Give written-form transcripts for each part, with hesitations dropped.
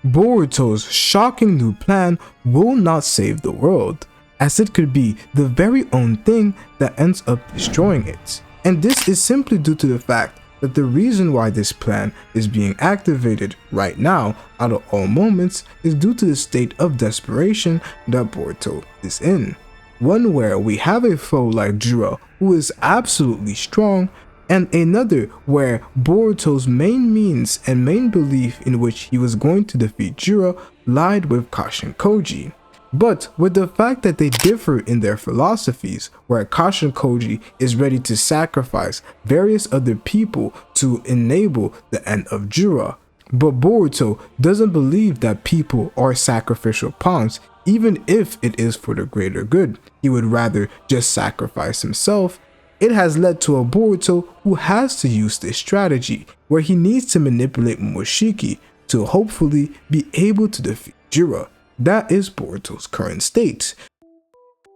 Boruto's shocking new plan will not save the world, as it could be the very own thing that ends up destroying it. And this is simply due to the fact that the reason why this plan is being activated right now out of all moments is due to the state of desperation that Boruto is in. One where we have a foe like Jiraiya who is absolutely strong, and another where Boruto's main means and main belief in which he was going to defeat Jiraiya lied with Kashin Koji. But with the fact that they differ in their philosophies, where Kashin Koji is ready to sacrifice various other people to enable the end of Jiraiya, but Boruto doesn't believe that people are sacrificial pawns, even if it is for the greater good. He would rather just sacrifice himself. It has led to a Boruto who has to use this strategy, where he needs to manipulate Momoshiki to hopefully be able to defeat Jiraiya. That is Boruto's current state.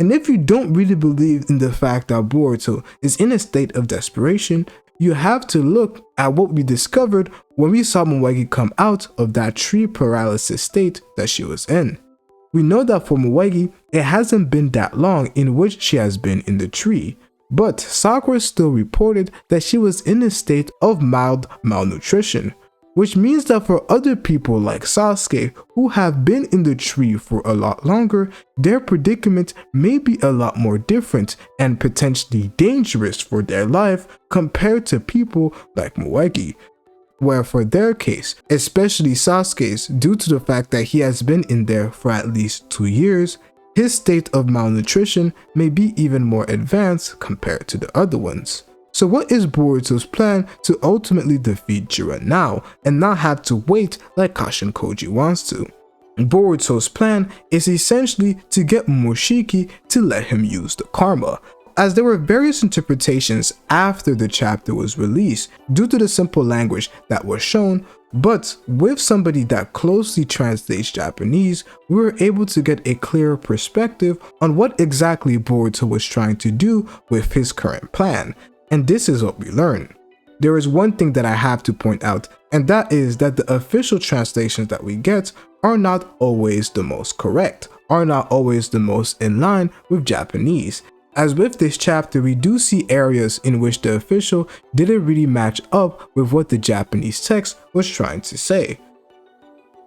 And if you don't really believe in the fact that Boruto is in a state of desperation, you have to look at what we discovered when we saw Momoshiki come out of that tree paralysis state that she was in. We know that for Momoshiki, it hasn't been that long in which she has been in the tree, but Sakura still reported that she was in a state of mild malnutrition, which means that for other people like Sasuke who have been in the tree for a lot longer, their predicament may be a lot more different and potentially dangerous for their life compared to people like Momoshiki, where for their case, especially Sasuke's, due to the fact that he has been in there for at least 2 years, his state of malnutrition may be even more advanced compared to the other ones. So what is Boruto's plan to ultimately defeat Jiraiya now and not have to wait like Kashin Koji wants to? Boruto's plan is essentially to get Momoshiki to let him use the karma, as there were various interpretations after the chapter was released due to the simple language that was shown, but with somebody that closely translates Japanese, we were able to get a clearer perspective on what exactly Boruto was trying to do with his current plan. And this is what we learn. There is one thing that I have to point out, and that is that the official translations that we get are not always the most correct, are not always the most in line with Japanese. As with this chapter, we do see areas in which the official didn't really match up with what the Japanese text was trying to say.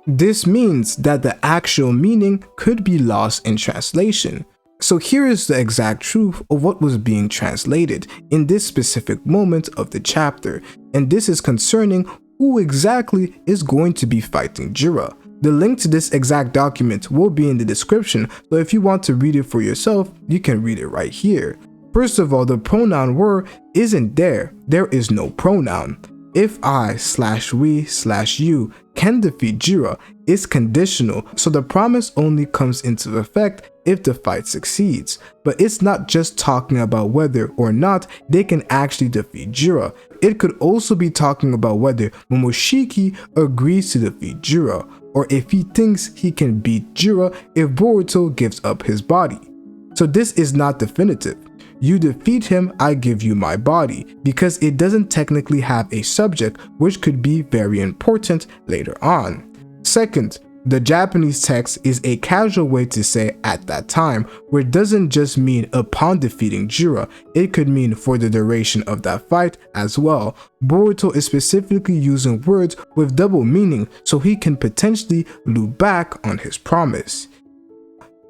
This means that the actual meaning could be lost in translation. So here is the exact truth of what was being translated in this specific moment of the chapter, and this is concerning who exactly is going to be fighting Jiraiya. The link to this exact document will be in the description, so if you want to read it for yourself, you can read it right here. First of all, the pronoun were isn't there. There is no pronoun. If I/we/you can defeat Jiraiya is conditional, so the promise only comes into effect if the fight succeeds. But it's not just talking about whether or not they can actually defeat Jiraiya. It could also be talking about whether Momoshiki agrees to defeat Jiraiya, or if he thinks he can beat Jiraiya if Boruto gives up his body. So this is not definitive. You defeat him, I give you my body, because it doesn't technically have a subject, which could be very important later on. Second, the Japanese text is a casual way to say at that time, where it doesn't just mean upon defeating Jiraiya, it could mean for the duration of that fight as well. Boruto is specifically using words with double meaning so he can potentially loop back on his promise.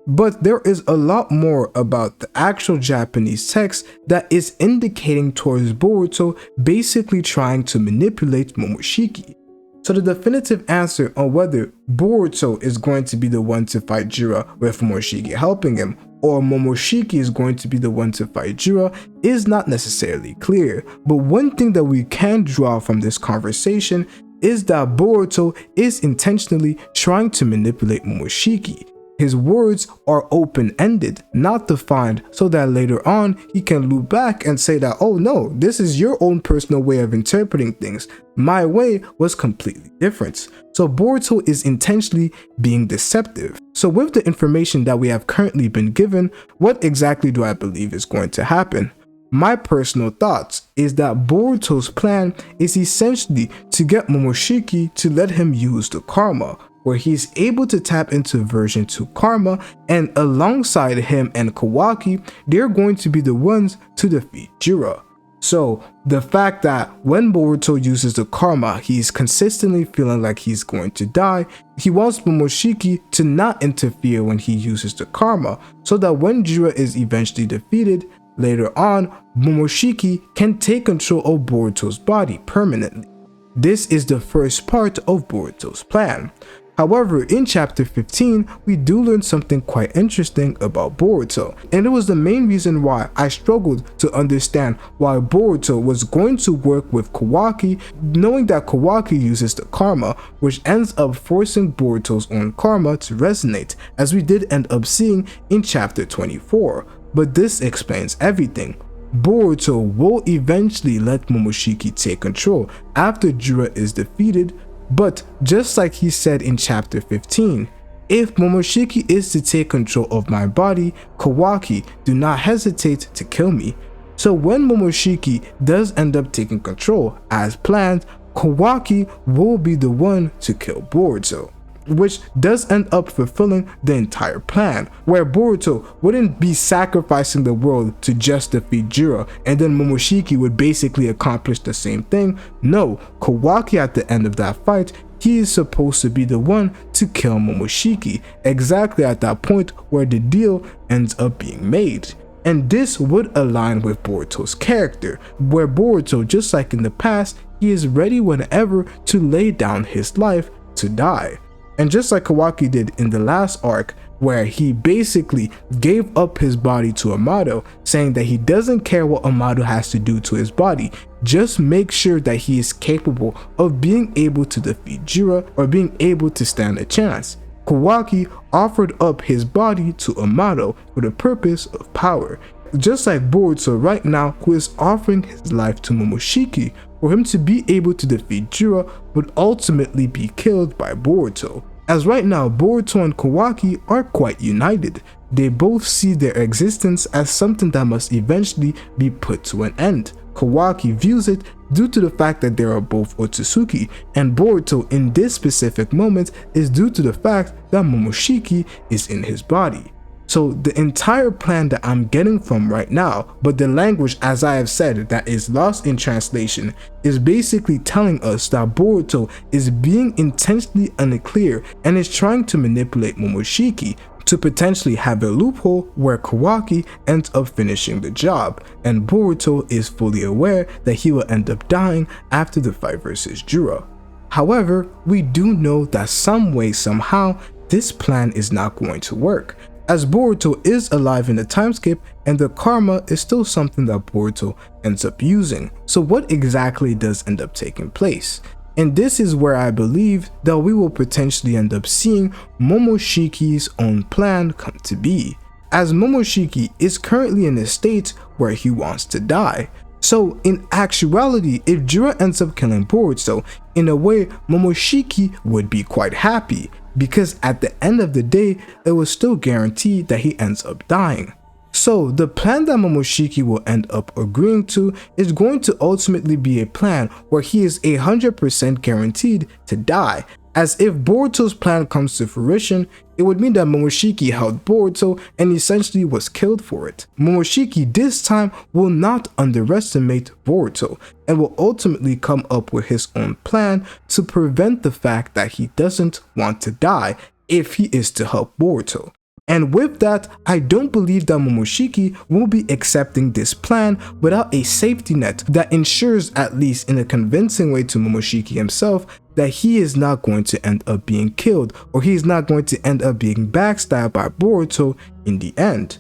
But there is a lot more about the actual Japanese text that is indicating towards Boruto basically trying to manipulate Momoshiki. So the definitive answer on whether Boruto is going to be the one to fight Jiraiya with Momoshiki helping him, or Momoshiki is going to be the one to fight Jiraiya is not necessarily clear. But one thing that we can draw from this conversation is that Boruto is intentionally trying to manipulate Momoshiki. His words are open-ended, not defined, so that later on he can loop back and say that, oh no, this is your own personal way of interpreting things. My way was completely different. So Boruto is intentionally being deceptive. So with the information that we have currently been given, what exactly do I believe is going to happen? My personal thoughts is that Boruto's plan is essentially to get Momoshiki to let him use the karma, where he's able to tap into version 2 karma, and alongside him and Kawaki, they're going to be the ones to defeat Jiraiya. So the fact that when Boruto uses the karma, he's consistently feeling like he's going to die, he wants Momoshiki to not interfere when he uses the karma, so that when Jiraiya is eventually defeated, later on, Momoshiki can take control of Boruto's body permanently. This is the first part of Boruto's plan. However, in chapter 15, we do learn something quite interesting about Boruto, and it was the main reason why I struggled to understand why Boruto was going to work with Kawaki, knowing that Kawaki uses the karma, which ends up forcing Boruto's own karma to resonate, as we did end up seeing in chapter 24. But this explains everything. Boruto will eventually let Momoshiki take control after Jiraiya is defeated, but just like he said in chapter 15, if Momoshiki is to take control of my body, Kawaki, do not hesitate to kill me. So when Momoshiki does end up taking control as planned, Kawaki will be the one to kill Boruto, which does end up fulfilling the entire plan, where Boruto wouldn't be sacrificing the world to just defeat Jiraiya and then Momoshiki would basically accomplish the same thing. No, Kawaki at the end of that fight, he is supposed to be the one to kill Momoshiki, exactly at that point where the deal ends up being made. And this would align with Boruto's character, where Boruto, just like in the past, he is ready whenever to lay down his life to die. And just like Kawaki did in the last arc, where he basically gave up his body to Amado, saying that he doesn't care what Amado has to do to his body, just make sure that he is capable of being able to defeat Jiraiya or being able to stand a chance. Kawaki offered up his body to Amado for the purpose of power, just like Boruto right now, who is offering his life to Momoshiki for him to be able to defeat Jiraiya but ultimately be killed by Boruto. As right now, Boruto and Kawaki are quite united. They both see their existence as something that must eventually be put to an end. Kawaki views it due to the fact that they are both Otsutsuki, and Boruto in this specific moment is due to the fact that Momoshiki is in his body. So the entire plan that I'm getting from right now, but the language, as I have said, that is lost in translation, is basically telling us that Boruto is being intentionally unclear and is trying to manipulate Momoshiki to potentially have a loophole where Kawaki ends up finishing the job, and Boruto is fully aware that he will end up dying after the fight versus Jiraiya. However, we do know that some way, somehow, this plan is not going to work, as Boruto is alive in the time skip and the karma is still something that Boruto ends up using. So what exactly does end up taking place? And this is where I believe that we will potentially end up seeing Momoshiki's own plan come to be, as Momoshiki is currently in a state where he wants to die. So in actuality, if Jiraiya ends up killing Boruto, in a way Momoshiki would be quite happy, because at the end of the day, it was still guaranteed that he ends up dying. So the plan that Momoshiki will end up agreeing to is going to ultimately be a plan where he is 100% guaranteed to die, as if Boruto's plan comes to fruition, it would mean that Momoshiki held Boruto and essentially was killed for it. Momoshiki this time will not underestimate Boruto and will ultimately come up with his own plan to prevent the fact that he doesn't want to die if he is to help Boruto. And with that, I don't believe that Momoshiki will be accepting this plan without a safety net that ensures, at least in a convincing way to Momoshiki himself, that he is not going to end up being killed or he is not going to end up being backstabbed by Boruto in the end.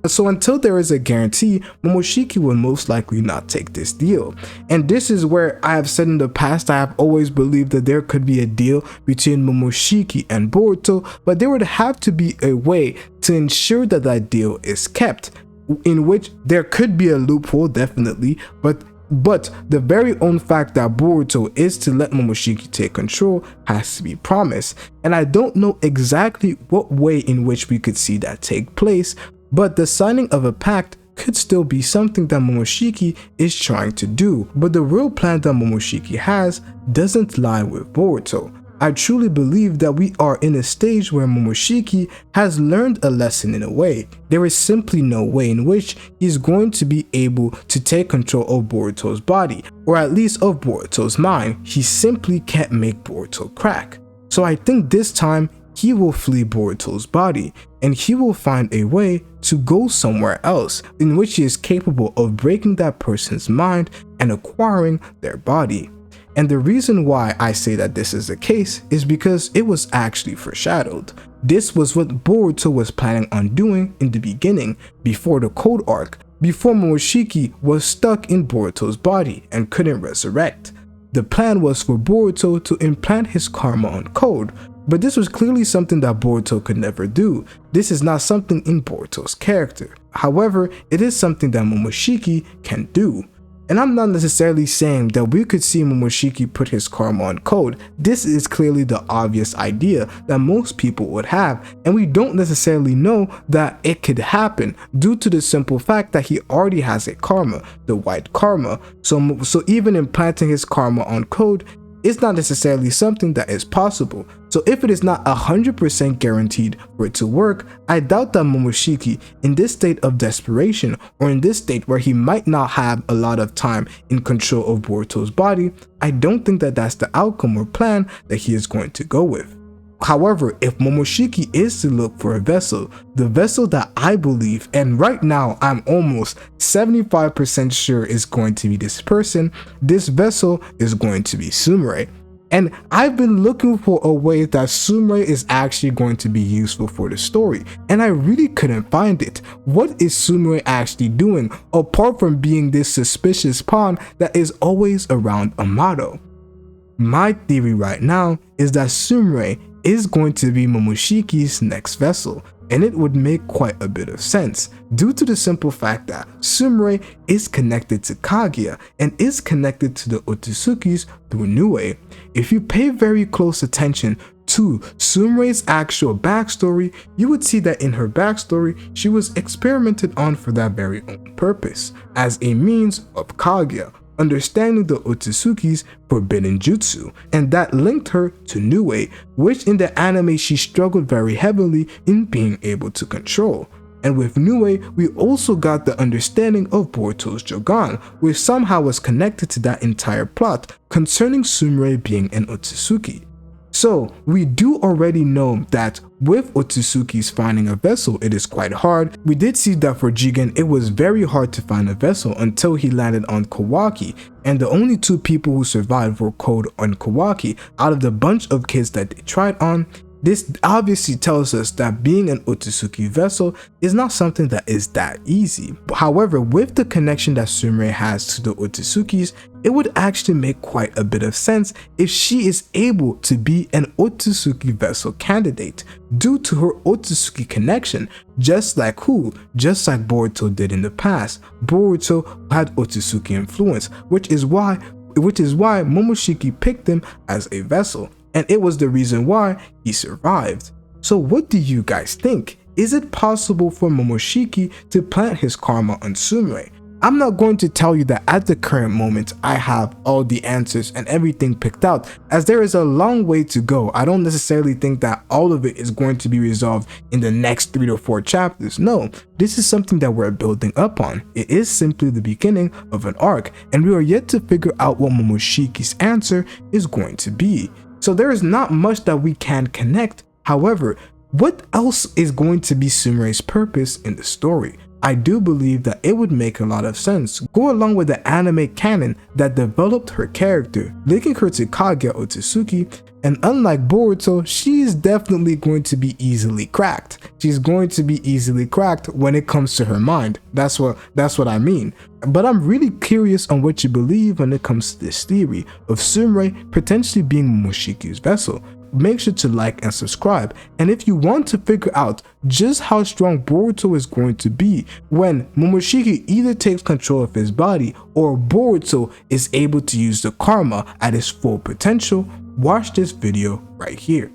So until there is a guarantee, Momoshiki will most likely not take this deal. And this is where I have said in the past I have always believed that there could be a deal between Momoshiki and Boruto, but there would have to be a way to ensure that that deal is kept, in which there could be a loophole definitely, but the very own fact that Boruto is to let Momoshiki take control has to be promised. And I don't know exactly what way in which we could see that take place, but the signing of a pact could still be something that Momoshiki is trying to do. But the real plan that Momoshiki has doesn't lie with Boruto. I truly believe that we are in a stage where Momoshiki has learned a lesson in a way. There is simply no way in which he is going to be able to take control of Boruto's body, or at least of Boruto's mind. He simply can't make Boruto crack. So I think this time he will flee Boruto's body, and he will find a way to go somewhere else in which he is capable of breaking that person's mind and acquiring their body. And the reason why I say that this is the case is because it was actually foreshadowed. This was what Boruto was planning on doing in the beginning, before the Code arc, before Momoshiki was stuck in Boruto's body and couldn't resurrect. The plan was for Boruto to implant his karma on Code, but this was clearly something that Boruto could never do. This is not something in Boruto's character. However, it is something that Momoshiki can do. And I'm not necessarily saying that we could see Momoshiki put his karma on Code. This is clearly the obvious idea that most people would have, and we don't necessarily know that it could happen due to the simple fact that he already has a karma, the white karma. So even implanting his karma on Code is not necessarily something that is possible. So if it is not 100% guaranteed for it to work, I doubt that Momoshiki, in this state of desperation, or in this state where he might not have a lot of time in control of Boruto's body, I don't think that that's the outcome or plan that he is going to go with. However, if Momoshiki is to look for a vessel, the vessel that I believe, and right now I'm almost 75% sure is going to be this person, this vessel is going to be Sumire. And I've been looking for a way that Sumire is actually going to be useful for the story, and I really couldn't find it. What is Sumire actually doing apart from being this suspicious pawn that is always around Amato? My theory right now is that Sumire is going to be Momoshiki's next vessel, and it would make quite a bit of sense due to the simple fact that Sumire is connected to Kaguya and is connected to the Otsukis through Nue. If you pay very close attention to Sumire's actual backstory, you would see that in her backstory, she was experimented on for that very own purpose, as a means of Kaguya understanding the Otsutsuki's forbidden jutsu, and that linked her to Nue, which in the anime she struggled very heavily in being able to control. And with Nue, we also got the understanding of Boruto's Jogan, which somehow was connected to that entire plot concerning Sumire being an Otsutsuki. So we do already know that with Otsutsuki's finding a vessel, it is quite hard. We did see that for Jigen, it was very hard to find a vessel until he landed on Kawaki, and the only two people who survived were Code on Kawaki out of the bunch of kids that they tried on. This obviously tells us that being an Otsutsuki vessel is not something that is that easy. However, with the connection that Sumire has to the Otsutsuki's, it would actually make quite a bit of sense if she is able to be an Otsutsuki vessel candidate due to her Otsutsuki connection, just like Boruto did in the past. Boruto had Otsutsuki influence, which is why Momoshiki picked him as a vessel. And it was the reason why he survived. So what do you guys think? Is it possible for Momoshiki to plant his karma on Sumire? I'm not going to tell you that at the current moment I have all the answers and everything picked out, as there is a long way to go. I don't necessarily think that all of it is going to be resolved in the next 3 to 4 chapters. No, this is something that we're building up on. It is simply the beginning of an arc, and we are yet to figure out what Momoshiki's answer is going to be. So there is not much that we can connect. However, what else is going to be Sumire's purpose in the story? I do believe that it would make a lot of sense, go along with the anime canon that developed her character, linking her to Kaguya Otsutsuki, and unlike Boruto, she is definitely going to be easily cracked. She's going to be easily cracked when it comes to her mind. That's what I mean. But I'm really curious on what you believe when it comes to this theory of Sumire potentially being Momoshiki's vessel. Make sure to like and subscribe, and if you want to figure out just how strong Boruto is going to be when Momoshiki either takes control of his body or Boruto is able to use the karma at its full potential, watch this video right here.